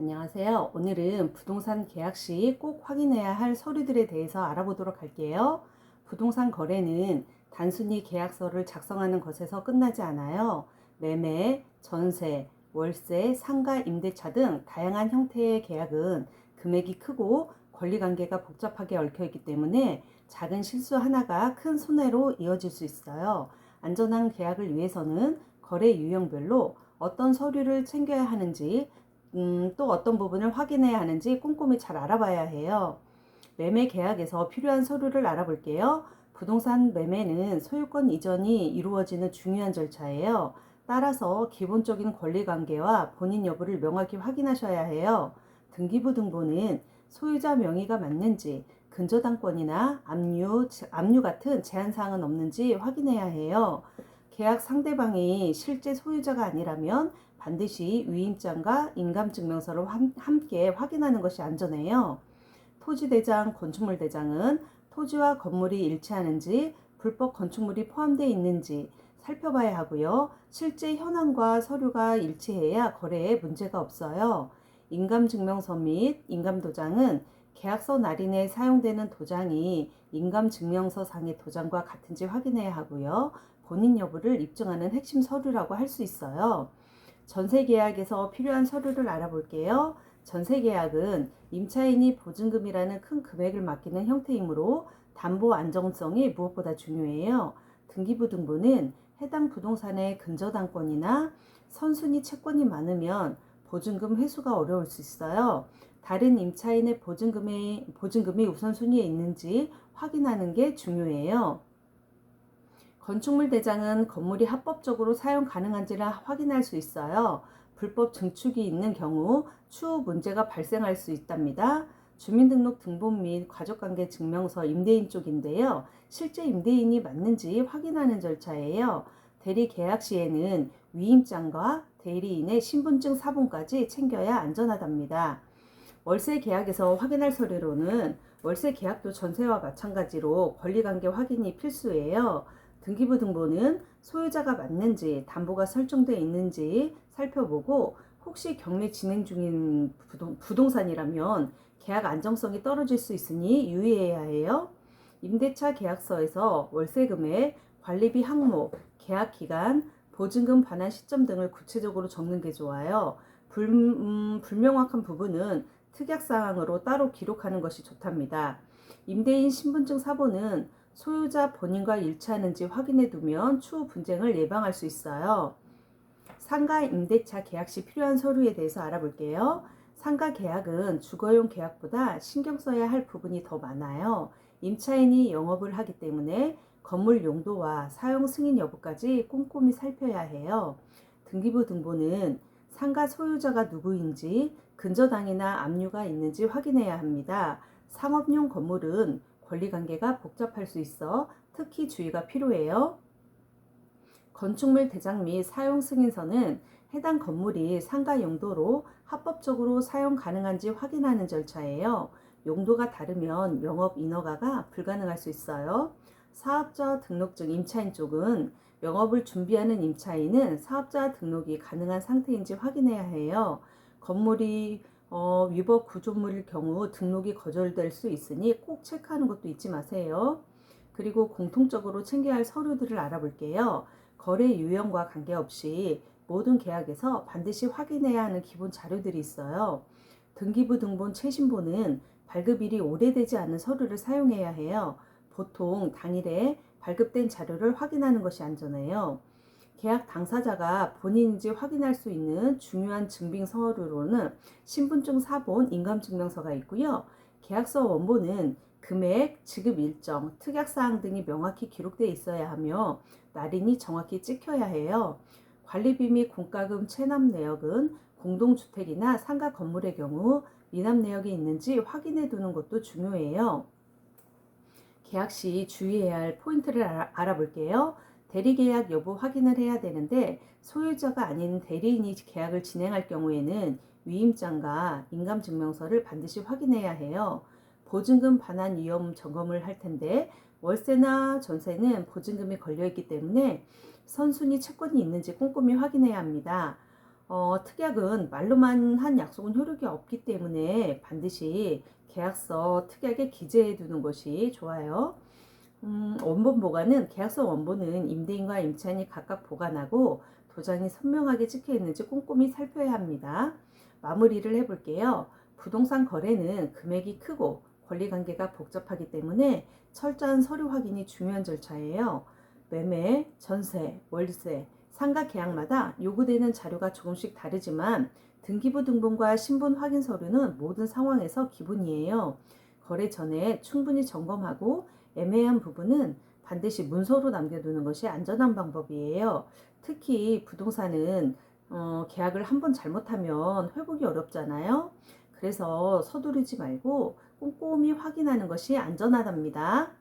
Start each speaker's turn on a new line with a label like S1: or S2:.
S1: 안녕하세요. 오늘은 부동산 계약 시 꼭 확인해야 할 서류들에 대해서 알아보도록 할게요. 부동산 거래는 단순히 계약서를 작성하는 것에서 끝나지 않아요. 매매, 전세, 월세, 상가, 임대차 등 다양한 형태의 계약은 금액이 크고 권리관계가 복잡하게 얽혀 있기 때문에 작은 실수 하나가 큰 손해로 이어질 수 있어요. 안전한 계약을 위해서는 거래 유형별로 어떤 서류를 챙겨야 하는지 또 어떤 부분을 확인해야 하는지 꼼꼼히 잘 알아봐야 해요. 매매 계약에서 필요한 서류를 알아볼게요. 부동산 매매는 소유권 이전이 이루어지는 중요한 절차예요. 따라서 기본적인 권리 관계와 본인 여부를 명확히 확인하셔야 해요. 등기부 등본은 소유자 명의가 맞는지, 근저당권이나 압류 같은 제한 사항은 없는지 확인해야 해요. 계약 상대방이 실제 소유자가 아니라면 반드시 위임장과 인감증명서를 함께 확인하는 것이 안전해요. 토지대장, 건축물대장은 토지와 건물이 일치하는지, 불법 건축물이 포함되어 있는지 살펴봐야 하고요. 실제 현황과 서류가 일치해야 거래에 문제가 없어요. 인감증명서 및 인감도장은 계약서 날인에 사용되는 도장이 인감증명서 상의 도장과 같은지 확인해야 하고요. 본인 여부를 입증하는 핵심 서류라고 할 수 있어요. 전세계약에서 필요한 서류를 알아볼게요. 전세계약은 임차인이 보증금이라는 큰 금액을 맡기는 형태이므로 담보 안정성이 무엇보다 중요해요. 등기부 등본은 해당 부동산의 근저당권이나 선순위 채권이 많으면 보증금 회수가 어려울 수 있어요. 다른 임차인의 보증금이 우선순위에 있는지 확인하는 게 중요해요. 건축물 대장은 건물이 합법적으로 사용 가능한지를 확인할 수 있어요. 불법 증축이 있는 경우 추후 문제가 발생할 수 있답니다. 주민등록 등본 및 가족관계 증명서 임대인 쪽인데요. 실제 임대인이 맞는지 확인하는 절차예요. 대리 계약 시에는 위임장과 대리인의 신분증 사본까지 챙겨야 안전하답니다. 월세 계약에서 확인할 서류로는 월세 계약도 전세와 마찬가지로 권리관계 확인이 필수예요. 등기부 등본은 소유자가 맞는지 담보가 설정되어 있는지 살펴보고 혹시 경매 진행 중인 부동산이라면 계약 안정성이 떨어질 수 있으니 유의해야 해요. 임대차 계약서에서 월세 금액, 관리비 항목, 계약 기간, 보증금 반환 시점 등을 구체적으로 적는 게 좋아요. 불명확한 부분은 특약사항으로 따로 기록하는 것이 좋답니다. 임대인 신분증 사본은 소유자 본인과 일치하는지 확인해 두면 추후 분쟁을 예방할 수 있어요. 상가 임대차 계약 시 필요한 서류에 대해서 알아볼게요. 상가 계약은 주거용 계약보다 신경 써야 할 부분이 더 많아요. 임차인이 영업을 하기 때문에 건물 용도와 사용 승인 여부까지 꼼꼼히 살펴야 해요. 등기부 등본은 상가 소유자가 누구인지, 근저당이나 압류가 있는지 확인해야 합니다. 상업용 건물은 권리관계가 복잡할 수 있어 특히 주의가 필요해요. 건축물 대장 및 사용 승인서는 해당 건물이 상가 용도로 합법적으로 사용 가능한지 확인하는 절차예요. 용도가 다르면 영업 인허가가 불가능할 수 있어요. 사업자 등록증 임차인 쪽은 영업을 준비하는 임차인은 사업자 등록이 가능한 상태인지 확인해야 해요. 건물이 위법 구조물일 경우 등록이 거절될 수 있으니 꼭 체크하는 것도 잊지 마세요. 그리고 공통적으로 챙겨야 할 서류들을 알아볼게요. 거래 유형과 관계없이 모든 계약에서 반드시 확인해야 하는 기본 자료들이 있어요. 등기부 등본 최신본은 발급일이 오래되지 않은 서류를 사용해야 해요. 보통 당일에 발급된 자료를 확인하는 것이 안전해요. 계약 당사자가 본인인지 확인할 수 있는 중요한 증빙 서류로는 신분증 사본, 인감증명서가 있고요. 계약서 원본은 금액, 지급 일정, 특약사항 등이 명확히 기록되어 있어야 하며 날인이 정확히 찍혀야 해요. 관리비 및 공과금 체납 내역은 공동주택이나 상가 건물의 경우 미납 내역이 있는지 확인해 두는 것도 중요해요. 계약 시 주의해야 할 포인트를 알아볼게요. 대리계약 여부 확인을 해야 되는데 소유자가 아닌 대리인이 계약을 진행할 경우에는 위임장과 인감증명서를 반드시 확인해야 해요. 보증금 반환 위험 점검을 할 텐데 월세나 전세는 보증금이 걸려있기 때문에 선순위 채권이 있는지 꼼꼼히 확인해야 합니다. 특약은 말로만 한 약속은 효력이 없기 때문에 반드시 계약서 특약에 기재해 두는 것이 좋아요. 원본 보관은 계약서 원본은 임대인과 임차인이 각각 보관하고 도장이 선명하게 찍혀 있는지 꼼꼼히 살펴야 합니다. 마무리를 해볼게요. 부동산 거래는 금액이 크고 권리관계가 복잡하기 때문에 철저한 서류 확인이 중요한 절차예요. 매매, 전세, 월세, 상가 계약마다 요구되는 자료가 조금씩 다르지만 등기부 등본과 신분 확인 서류는 모든 상황에서 기본이에요. 거래 전에 충분히 점검하고 애매한 부분은 반드시 문서로 남겨두는 것이 안전한 방법이에요. 특히 부동산은 계약을 한번 잘못하면 회복이 어렵잖아요. 그래서 서두르지 말고 꼼꼼히 확인하는 것이 안전하답니다.